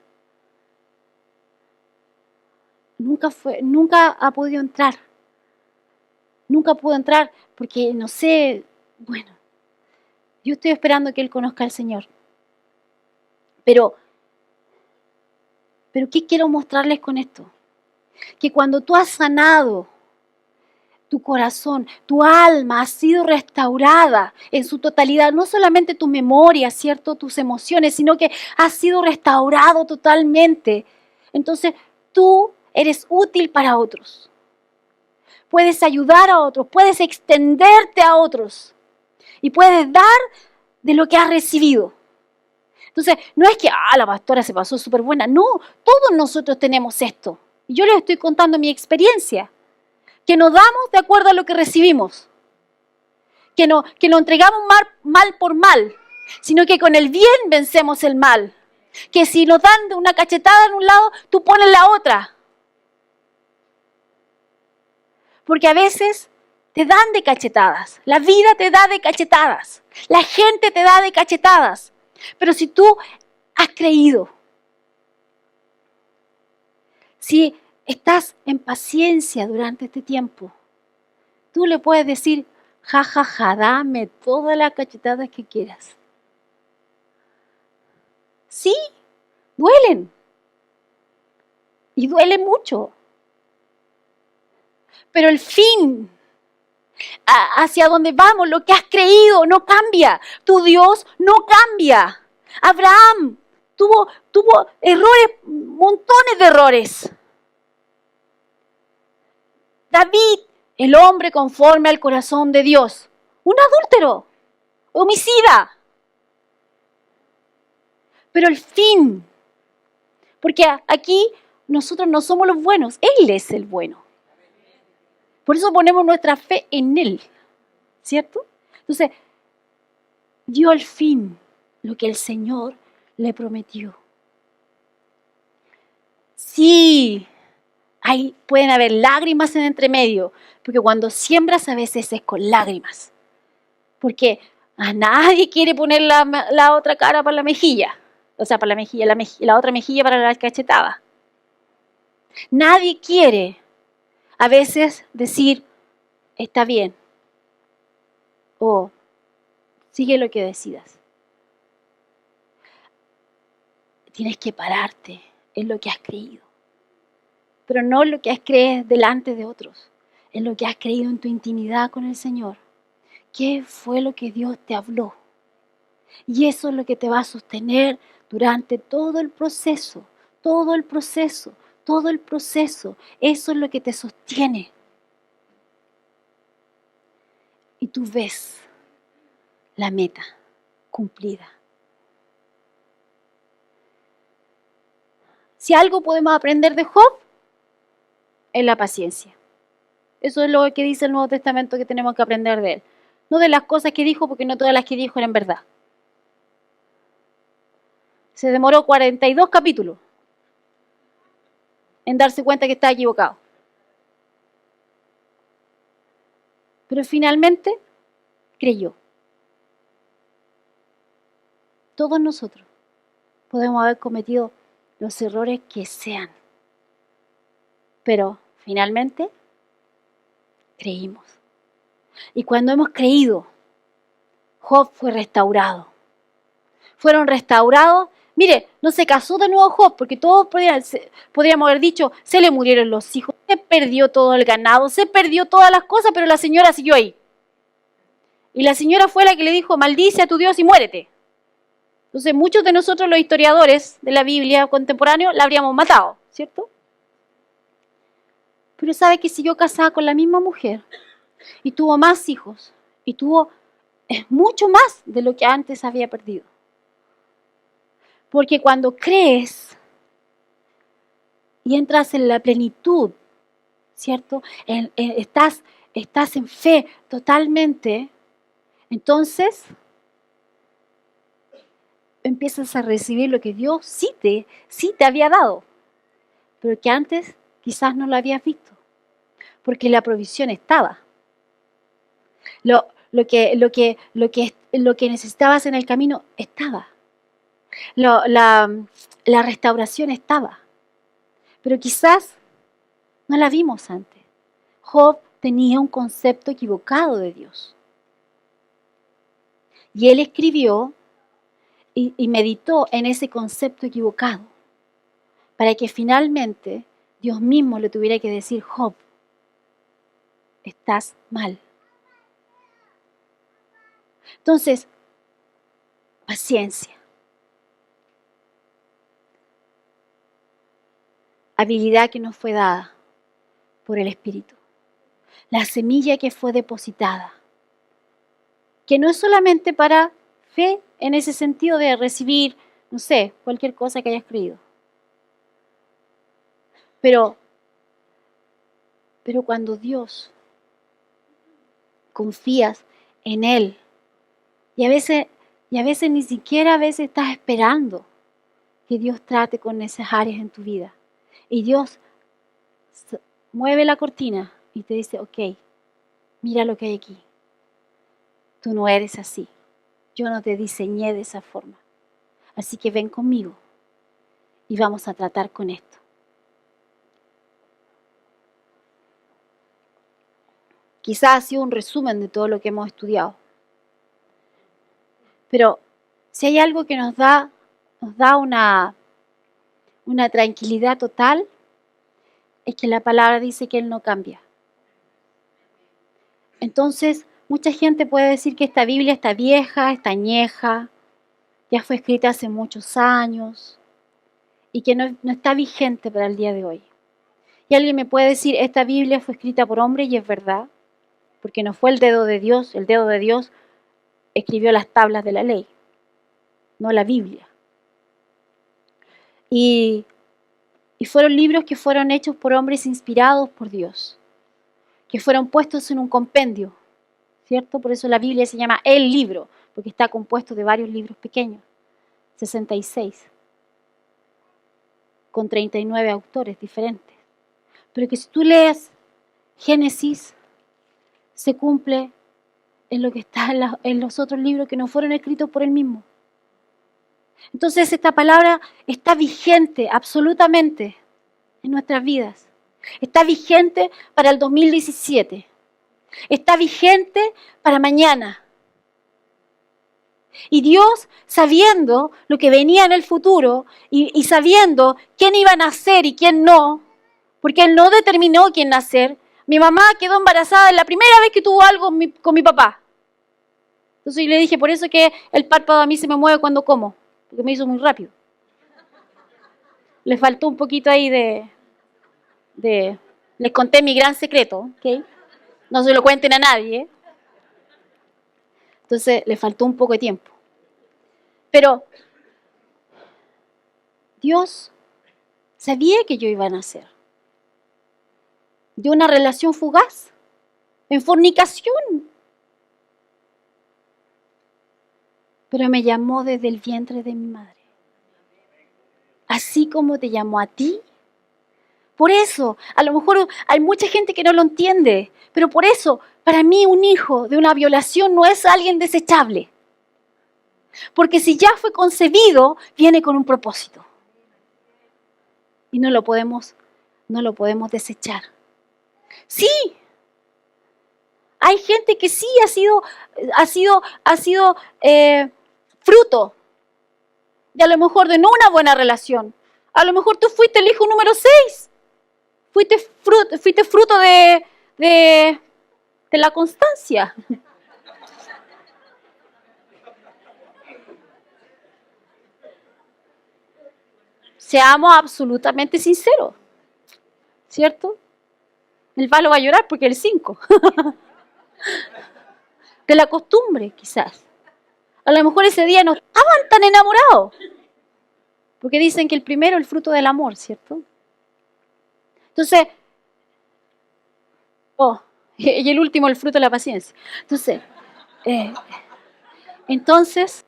Nunca ha podido entrar. Nunca pudo entrar porque, no sé, bueno, yo estoy esperando que él conozca al Señor. Pero ¿qué quiero mostrarles con esto? Que cuando tú has sanado tu corazón, tu alma ha sido restaurada en su totalidad, no solamente tu memoria, ¿cierto? Tus emociones, sino que ha sido restaurado totalmente. Entonces, tú eres útil para otros. Puedes ayudar a otros, puedes extenderte a otros y puedes dar de lo que has recibido. Entonces, no es que, la pastora se pasó súper buena. No, todos nosotros tenemos esto. Y yo les estoy contando mi experiencia. Que nos damos de acuerdo a lo que recibimos. Que no entregamos mal por mal, sino que con el bien vencemos el mal. Que si nos dan de una cachetada en un lado, tú pones la otra. Porque a veces te dan de cachetadas. La vida te da de cachetadas. La gente te da de cachetadas. Pero si tú has creído, si estás en paciencia durante este tiempo, tú le puedes decir, dame todas las cachetadas que quieras. Sí, duelen. Y duele mucho. Pero el fin, hacia donde vamos, lo que has creído, no cambia. Tu Dios no cambia. Abraham tuvo errores, montones de errores. David, el hombre conforme al corazón de Dios, un adúltero, homicida. Pero el fin, porque aquí nosotros no somos los buenos, Él es el bueno. Por eso ponemos nuestra fe en Él, ¿cierto? Entonces, dio al fin lo que el Señor le prometió. Sí, pueden haber lágrimas en entremedio, porque cuando siembras a veces es con lágrimas. Porque a nadie quiere poner la otra cara para la mejilla. O sea, para la mejilla, la otra mejilla para la cachetada. Nadie quiere a veces decir, está bien, o sigue lo que decidas. Tienes que pararte en lo que has creído. Pero no en lo que has creído delante de otros, en lo que has creído en tu intimidad con el Señor. ¿Qué fue lo que Dios te habló? Y eso es lo que te va a sostener durante todo el proceso, todo el proceso, todo el proceso. Eso es lo que te sostiene. Y tú ves la meta cumplida. Si algo podemos aprender de Job, es la paciencia. Eso es lo que dice el Nuevo Testamento que tenemos que aprender de él. No de las cosas que dijo, porque no todas las que dijo eran verdad. Se demoró 42 capítulos en darse cuenta que estaba equivocado. Pero finalmente creyó. Todos nosotros podemos haber cometido los errores que sean, pero finalmente creímos. Y cuando hemos creído, Job fue restaurado. Fueron restaurados. Mire, no se casó de nuevo Job, porque todos podríamos haber dicho, se le murieron los hijos, se perdió todo el ganado, se perdió todas las cosas, pero la señora siguió ahí. Y la señora fue la que le dijo, maldice a tu Dios y muérete. Entonces, muchos de nosotros, los historiadores de la Biblia contemporánea, la habríamos matado, ¿cierto? Pero sabe que siguió casada con la misma mujer y tuvo más hijos y tuvo mucho más de lo que antes había perdido. Porque cuando crees y entras en la plenitud, ¿cierto? Estás en fe totalmente, entonces empiezas a recibir lo que Dios sí te había dado, pero que antes quizás no lo habías visto, porque la provisión estaba. Lo que necesitabas en el camino estaba. La restauración estaba. Pero quizás no la vimos antes. Job tenía un concepto equivocado de Dios. Y él escribió y meditó en ese concepto equivocado, para que finalmente Dios mismo le tuviera que decir, Job, estás mal. Entonces, paciencia. habilidad que nos fue dada por el Espíritu. La semilla que fue depositada. Que no es solamente para fe en ese sentido de recibir, no sé, cualquier cosa que hayas creído. Pero cuando Dios confías en Él, y a veces ni siquiera estás esperando que Dios trate con esas áreas en tu vida. Y Dios mueve la cortina y te dice, ok, mira lo que hay aquí. Tú no eres así. Yo no te diseñé de esa forma. Así que ven conmigo y vamos a tratar con esto. Quizás ha sido un resumen de todo lo que hemos estudiado. Pero si hay algo que nos da una tranquilidad total, es que la palabra dice que Él no cambia. Entonces, mucha gente puede decir que esta Biblia está vieja, está añeja, ya fue escrita hace muchos años y que no está vigente para el día de hoy. Y alguien me puede decir, esta Biblia fue escrita por hombres y es verdad, porque no fue el dedo de Dios escribió las tablas de la ley, no la Biblia. Y fueron libros que fueron hechos por hombres inspirados por Dios, que fueron puestos en un compendio, ¿cierto? Por eso la Biblia se llama el libro, porque está compuesto de varios libros pequeños, 66, con 39 autores diferentes. Pero que si tú lees Génesis, se cumple en lo que está en los otros libros que no fueron escritos por Él mismo. Entonces esta palabra está vigente absolutamente en nuestras vidas. Está vigente para el 2017. Está vigente para mañana. Y Dios, sabiendo lo que venía en el futuro y sabiendo quién iba a nacer y quién no, porque Él no determinó quién nacer. Mi mamá quedó embarazada la primera vez que tuvo algo con mi papá. Entonces yo le dije, por eso que el párpado a mí se me mueve cuando como, porque me hizo muy rápido. Le faltó un poquito ahí les conté mi gran secreto, ¿ok? No se lo cuenten a nadie. Entonces le faltó un poco de tiempo. Pero Dios sabía que yo iba a nacer de una relación fugaz, en fornicación. Pero me llamó desde el vientre de mi madre. Así como te llamó a ti. Por eso, a lo mejor hay mucha gente que no lo entiende, pero por eso, para mí un hijo de una violación no es alguien desechable. Porque si ya fue concebido, viene con un propósito. Y no lo podemos desechar. Sí, hay gente que sí ha sido fruto de a lo mejor de no una buena relación. A lo mejor tú fuiste el hijo número 6. Fuiste fruto de la constancia. Seamos absolutamente sinceros, ¿cierto? El Palo va a llorar porque es el 5. De la costumbre, quizás. A lo mejor ese día no estaban tan enamorados. Porque dicen que el primero es el fruto del amor, ¿cierto? Entonces, y el último el fruto de la paciencia. Entonces,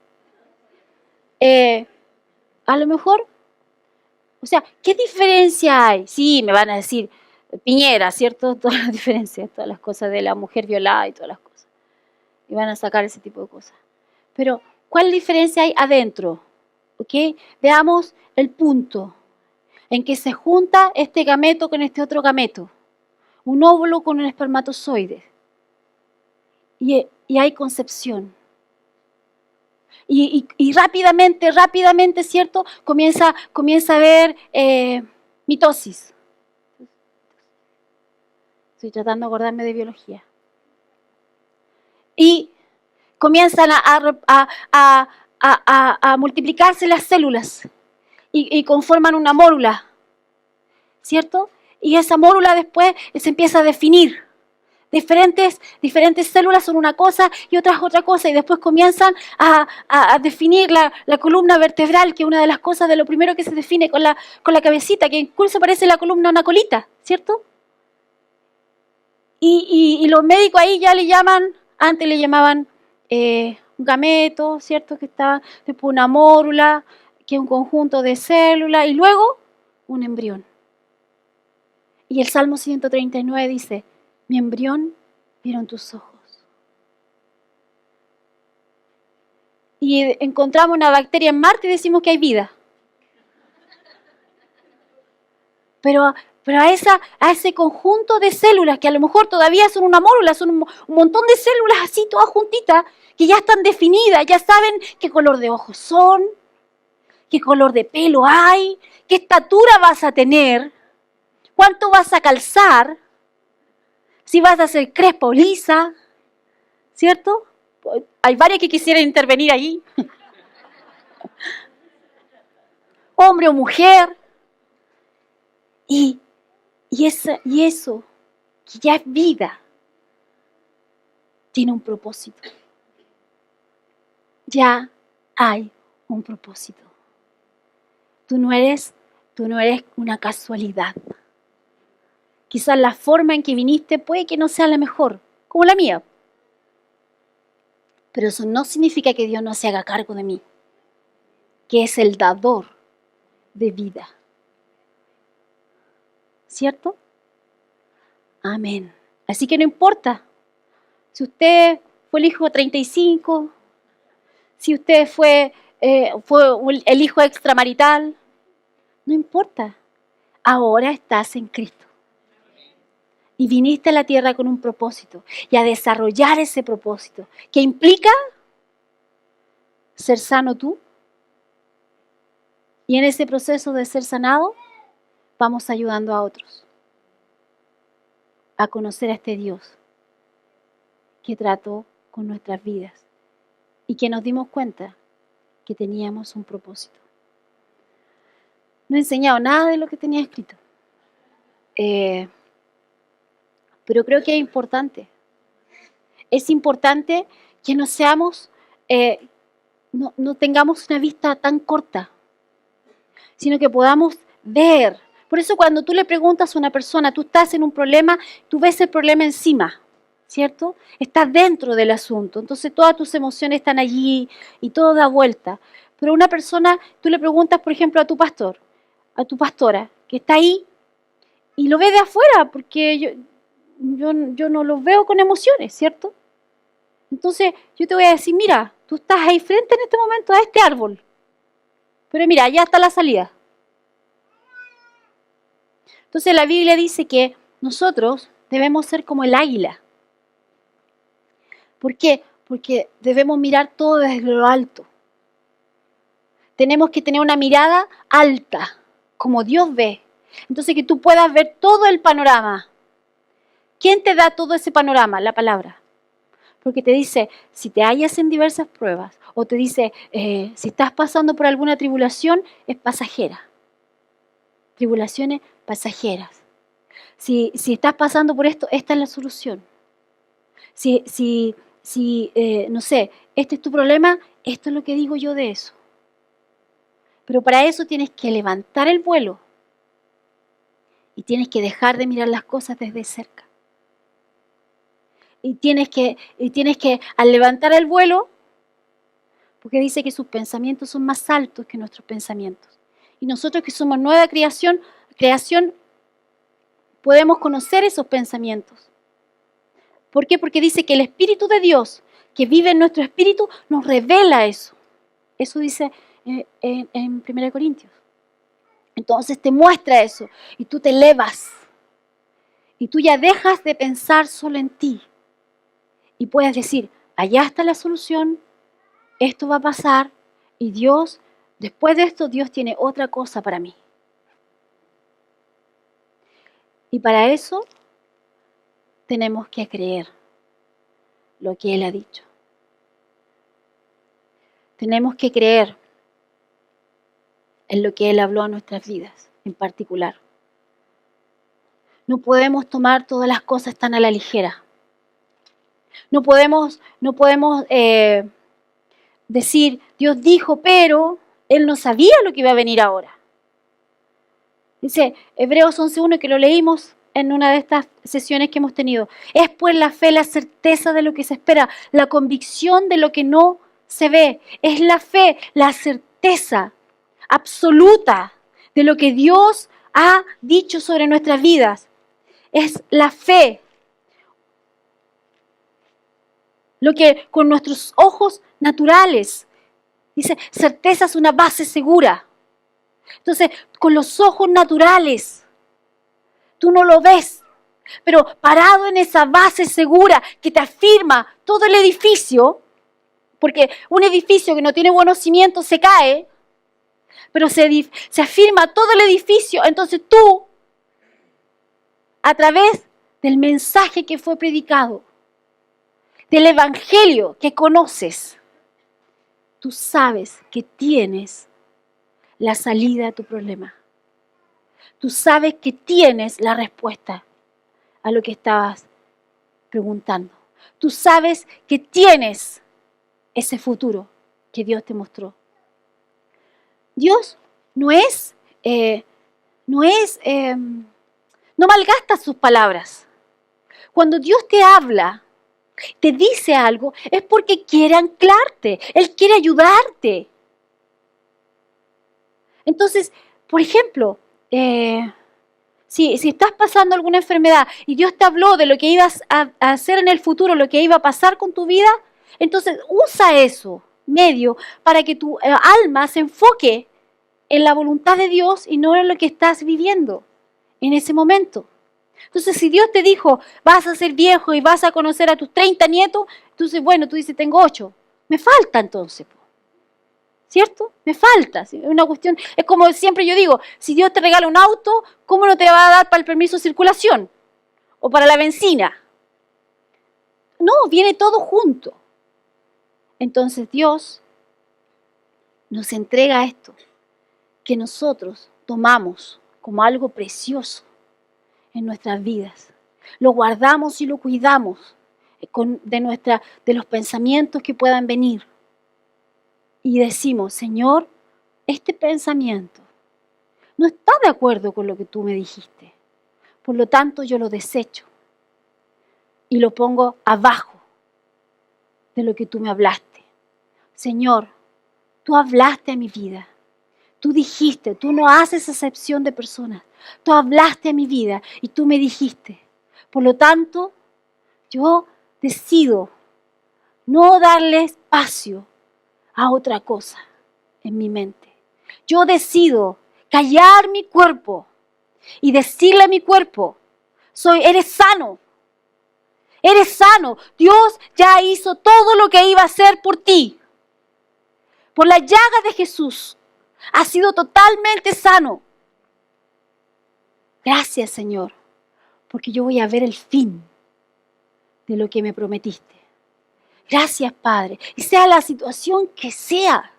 a lo mejor, o sea, ¿qué diferencia hay? Sí, me van a decir, Piñera, ¿cierto? Todas las diferencias, todas las cosas de la mujer violada y todas las cosas. Y van a sacar ese tipo de cosas. Pero, ¿cuál diferencia hay adentro? ¿Ok? Veamos el punto en que se junta este gameto con este otro gameto. Un óvulo con un espermatozoide. Y hay concepción. Y rápidamente, ¿cierto? Comienza a haber mitosis. Estoy tratando de acordarme de biología. Y comienzan a multiplicarse las células y conforman una mórula. ¿cierto? Y esa mórula después se empieza a definir. Diferentes células son una cosa y otras otra cosa, y después comienzan a definir la columna vertebral, que es una de las cosas de lo primero que se define con la cabecita, que incluso parece la columna una colita, ¿cierto? Y los médicos ahí ya le llaman, antes le llamaban un gameto, ¿cierto? Que está después una mórula, que es un conjunto de células, y luego un embrión. Y el Salmo 139 dice, mi embrión vieron tus ojos. Y encontramos una bacteria en Marte y decimos que hay vida. Pero a ese conjunto de células, que a lo mejor todavía son una mórula, son un montón de células así todas juntitas, que ya están definidas, ya saben qué color de ojos son, qué color de pelo hay, qué estatura vas a tener, cuánto vas a calzar, si vas a ser crespa o lisa, ¿cierto? Hay varias que quisieran intervenir allí. Hombre o mujer. Y eso, que ya es vida, tiene un propósito. Ya hay un propósito. Tú no eres una casualidad. Quizás la forma en que viniste puede que no sea la mejor, como la mía. Pero eso no significa que Dios no se haga cargo de mí, que es el dador de vida. ¿Cierto? Amén. Así que no importa si usted fue el hijo 35, si usted fue el hijo extramarital, no importa. Ahora estás en Cristo. Y viniste a la tierra con un propósito y a desarrollar ese propósito, que implica ser sano tú. Y en ese proceso de ser sanado, vamos ayudando a otros a conocer a este Dios que trató con nuestras vidas y que nos dimos cuenta que teníamos un propósito. No he enseñado nada de lo que tenía escrito, pero creo que es importante. Es importante que no seamos, no tengamos una vista tan corta, sino que podamos ver. Por eso cuando tú le preguntas a una persona, tú estás en un problema, tú ves el problema encima, ¿cierto? Estás dentro del asunto, entonces todas tus emociones están allí y todo da vuelta. Pero una persona, tú le preguntas, por ejemplo, a tu pastor, a tu pastora, que está ahí, y lo ve de afuera, porque yo no lo veo con emociones, ¿cierto? Entonces yo te voy a decir, mira, tú estás ahí frente en este momento a este árbol, pero mira, allá está la salida. Entonces la Biblia dice que nosotros debemos ser como el águila. ¿Por qué? Porque debemos mirar todo desde lo alto. Tenemos que tener una mirada alta, como Dios ve. Entonces que tú puedas ver todo el panorama. ¿Quién te da todo ese panorama? La palabra. Porque te dice, si te hallas en diversas pruebas, o te dice, si estás pasando por alguna tribulación, es pasajera. Tribulaciones pasajeras. Si estás pasando por esto, esta es la solución. Si no sé, este es tu problema, esto es lo que digo yo de eso. Pero para eso tienes que levantar el vuelo y tienes que dejar de mirar las cosas desde cerca. Y tienes que, al levantar el vuelo, porque dice que sus pensamientos son más altos que nuestros pensamientos. Y nosotros que somos nueva creación, podemos conocer esos pensamientos. ¿Por qué? Porque dice que el Espíritu de Dios que vive en nuestro espíritu nos revela eso. Eso dice en 1 Corintios. Entonces te muestra eso y tú te elevas. Y tú ya dejas de pensar solo en ti. Y puedes decir, allá está la solución, esto va a pasar y Dios, después de esto, Dios tiene otra cosa para mí. Y para eso tenemos que creer lo que Él ha dicho. Tenemos que creer en lo que Él habló a nuestras vidas en particular. No podemos tomar todas las cosas tan a la ligera. No podemos decir, Dios dijo, pero Él no sabía lo que iba a venir ahora. Dice Hebreos 11:1, que lo leímos en una de estas sesiones que hemos tenido. Es pues la fe, la certeza de lo que se espera, la convicción de lo que no se ve. Es la fe, la certeza absoluta de lo que Dios ha dicho sobre nuestras vidas. Es la fe. Lo que con nuestros ojos naturales, dice, certeza es una base segura. Entonces, con los ojos naturales, tú no lo ves, pero parado en esa base segura que te afirma todo el edificio, porque un edificio que no tiene buenos cimientos se cae, pero se afirma todo el edificio. Entonces tú, a través del mensaje que fue predicado, del evangelio que conoces, tú sabes que tienes la salida a tu problema. Tú sabes que tienes la respuesta a lo que estabas preguntando. Tú sabes que tienes ese futuro que Dios te mostró. Dios no malgasta sus palabras. Cuando Dios te habla, te dice algo, es porque quiere anclarte. Él quiere ayudarte. Entonces, por ejemplo, si estás pasando alguna enfermedad y Dios te habló de lo que ibas a hacer en el futuro, lo que iba a pasar con tu vida, entonces usa eso, medio, para que tu alma se enfoque en la voluntad de Dios y no en lo que estás viviendo en ese momento. Entonces, si Dios te dijo, vas a ser viejo y vas a conocer a tus 30 nietos, entonces, bueno, tú dices, tengo 8. Me falta entonces. ¿Cierto? Me falta. Es una cuestión, es como siempre yo digo, si Dios te regala un auto, ¿cómo no te va a dar para el permiso de circulación? O para la benzina. No, viene todo junto. Entonces Dios nos entrega esto, que nosotros tomamos como algo precioso en nuestras vidas. Lo guardamos y lo cuidamos de los pensamientos que puedan venir. Y decimos, Señor, este pensamiento no está de acuerdo con lo que tú me dijiste. Por lo tanto, yo lo desecho y lo pongo abajo de lo que tú me hablaste. Señor, tú hablaste a mi vida. Tú dijiste, tú no haces excepción de personas. Tú hablaste a mi vida y tú me dijiste. Por lo tanto, yo decido no darle espacio a otra cosa en mi mente. Yo decido callar mi cuerpo y decirle a mi cuerpo, eres sano. Eres sano. Dios ya hizo todo lo que iba a hacer por ti. Por la llaga de Jesús, has sido totalmente sano. Gracias, Señor, porque yo voy a ver el fin de lo que me prometiste. Gracias, Padre. Y sea la situación que sea.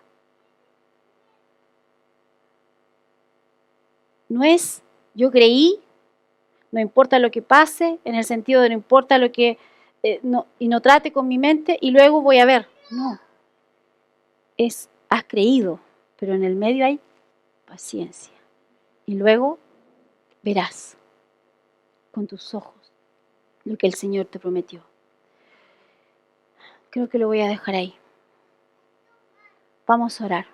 No es, yo creí, no importa lo que pase, en el sentido de no importa lo que, no trate con mi mente y luego voy a ver. No. Has creído, pero en el medio hay paciencia. Y luego verás con tus ojos lo que el Señor te prometió. Creo que lo voy a dejar ahí. Vamos a orar.